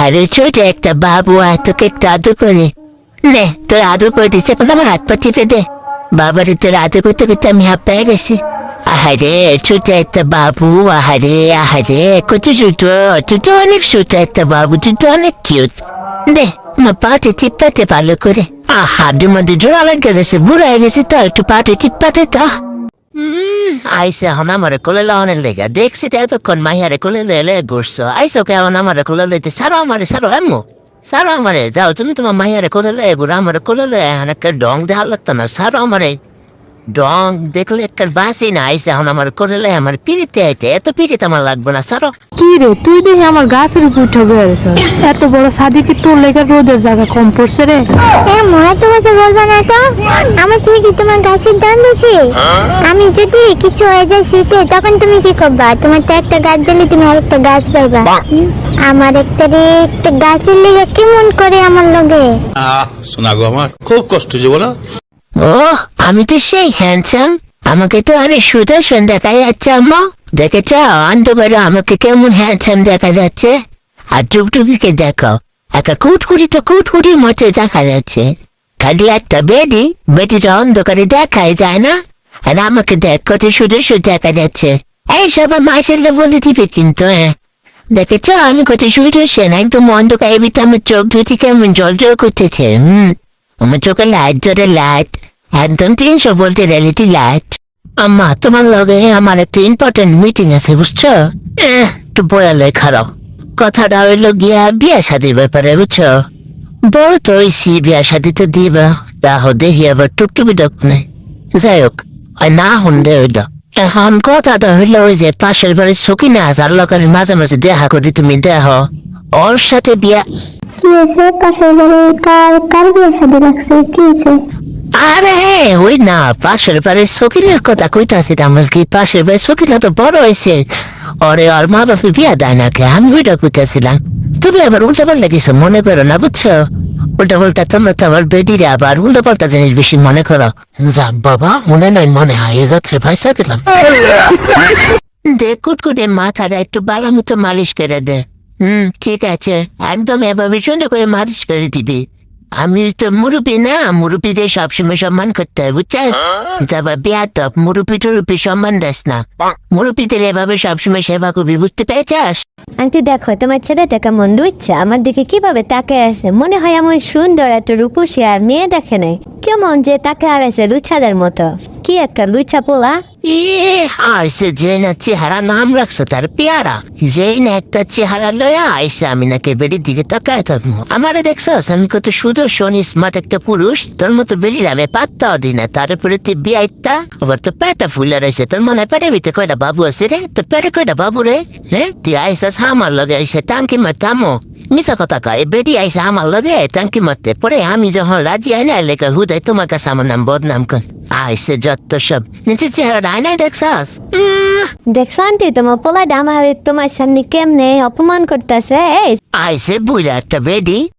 আরে ছোট একটা বাবু আর তোকে একটু আদর করে নে, তোর আদর করে দিচ্ছে, এখন আমার হাত পা টিপে দে। বাবারে তোর আদর করতে করতে আমি হাত পেয়ে গেছি। আহারে ছোট একটা বাবু, আহারে আহারে কত ছোট, তুই তো অনেক ছোট একটা বাবু, তুই তো অনেক কিউট। দে আমার পাতে টিপাতে ভালো করে। হাড্ডির মধ্যে জোড়া লেগে গেছে, বুড়া হয়ে গেছে তো, একটু পাতে টিপাতে তো। আইসে এখন আমার কোলে লাগানোর লেগে দেখছি তো এতক্ষণ মাইয়ারে কোলে লেলে ঘুরছো, আইসো কেমন আমার কোলে লইতে, সারো আমারে সারো এমো, সারো আমারে, যাও তুমি তোমার মাইয়ারে কোলে লে ঘুরো, আমার কোলে লে এখন একটা ডং দেওয়া লাগতো না, সারো আমারে। ডং দেখলে একটা বাসি না, আইসে এখন আমার কোলে লে আমার পিড়িতে আইতে, এত পিড়িতে আমার লাগবে না, সারো। কি রে তুই দেখি আমার গাছের উপর উঠে বেড়েছিস, এত বড় সাদি কি তোর লেগে রোদের জায়গা কম পড়ছে রে? মনে তোমাকে বলবো না তো, আমার থেকে কি তোমার গাছের দাম বেশি? আমি যদি কিছু হয়ে যায় শীতে, তখন তুমি কি করবা? তোমার তো একটা গাছ দিলে তুমি আরেকটা গাছ পাইবা। আমার একটা গাছের লেগে কেমন করে আমার লগে। শোনা গো, আমার খুব কষ্ট যে বলো। ও আমি তো সেই হ্যান্ডসাম, আমাকে তো অনেক সুদর্শন দেখা যাচ্ছে আম্মা। দেখেছ অন্ধকারে আমাকে কেমন হ্যান্ডসাম দেখা যাচ্ছে, আর টুকটুকিকে দেখো একটা কুটকুটি তো কুটকুটির মতো দেখা যাচ্ছে, খালি একটা বেটিটা অন্ধকারে দেখাই যায় না, আর আমাকে দেখ কত সুদর্শন দেখা যাচ্ছে। এইসব মার্শাল্লাহ বলে দিবে কিন্তু। হ্যাঁ দেখেছ আমি কত সুদর্শন, একদম অন্ধকারে ভিতরে আমার চোখ দুটি কেমন জল জল করতেছে। আমার চোখে লাইট জলে লাইট, একদম 300 ভোল্টের রিয়েলিটি লাইট। আম্মা তোমার লগে আমার একটা ইম্পর্টেন্ট মিটিং আছে বুঝছো? একটু বয়ালে খারাপ কথাটা হইলো গিয়া বিয়া শাদির ব্যাপারে বুঝছো? বড় তো হইছি, বিয়া শাদি তো দিবা, তাহ দেখি আবার টুকটুকি ডাক নেই। যাই হোক ওই না শুনলে হইল। এখন কথাটা হইলো ওই যে পাশের বাড়ির সকিনা যার লোক আমি মাঝে মাঝে দেখা করি, তুমি দেহ ওর সাথে বিয়া। কি হয়েছে? পাশের বাড়ি কার বিয়ে শাদী লাগছে? কি হয়েছে? আরে ওই না পাশের বাড়ির সকিনের কথা কইতাছি, আমার কি পাশের বাড়ির সকিনা তো বড় হয়েছে, ওরে ওর মা বাপে বিয়া দেয় নাকি, আমি ওইটা কইতাছিলাম। তুমি আবার উল্টা পাল্টা কিছু মনে করো না বুঝছো? উল্টা পাল্টা তোমরা তো আবার বেডিরে আবার উল্টা পাল্টা জিনিস বেশি মনে করো। যা বাবা মনে নাই মনে হয় এ যাত্রে ভাইসা গেলাম। দে কুটকুটে মাথাটা একটু বালা মতো মালিশ করে দে। ঠিক আছে, একদম এভাবে সুন্দর করে মালিশ করে দিবি। আমি তো মুরুবি না, মুরুবিদের সবসময় সম্মান করতে হয় বুঝছিস? তারপর বেয়াদব মুরুবি টুরুবি সম্মান দেস না, মুরুবিদের এভাবে সবসময় সেবা করবি, বুঝতে পেরেছিস? আন্টি দেখো তোমার ছেলেটা কেমন লুচ্ছা, আমার দিকে কিভাবে তাকে আছে, মনে হয় এমন সুন্দর এত রূপসী আর মেয়ে দেখে নাই, কেমন যে তাকে আর আছে লুচ্ছাদের মতো। কি একটা লুচ্ছা পোলা। আইসে যে না চেহারা নাম রাখছে তার পেয়ারা, যেই না একটা চেহারা লয়া আইসে আমি নাকি বেড়ির দিকে তাকায় থাকবো। আমারে দেখছস আমি কত সুদর্শন স্মার্ট একটা পুরুষ, তোর মতো বেরির আমি পাত্তাও দিই না, তার উপরে তুই বিয়াইতা আবার তো পেটা ফুলে রয়েছে, তোর মনে হয় পেটের ভিতরে কয়টা বাবু আছে রে, তোর পেটে কয়টা বাবু রে? হ্যাঁ তুই আইসাস আমার লগে আইসে টাঙ্কি মারতামো, মিশা কথা কয় বেডি আইসে আমার লগে টাঙ্কি মারতে, পরে আমি যখন রাজি আই না লেখা হুদাই তোমার কাছে আমার নাম বদনাম কর। আইসে যত সব নিজের চেহারা আয়নায় দেখছাস? দেখছো আন্টি তোমার পোলাটা আমার তোমার সামনে কেমনে অপমান করতেছে। আইসে বুড়া একটা বেডি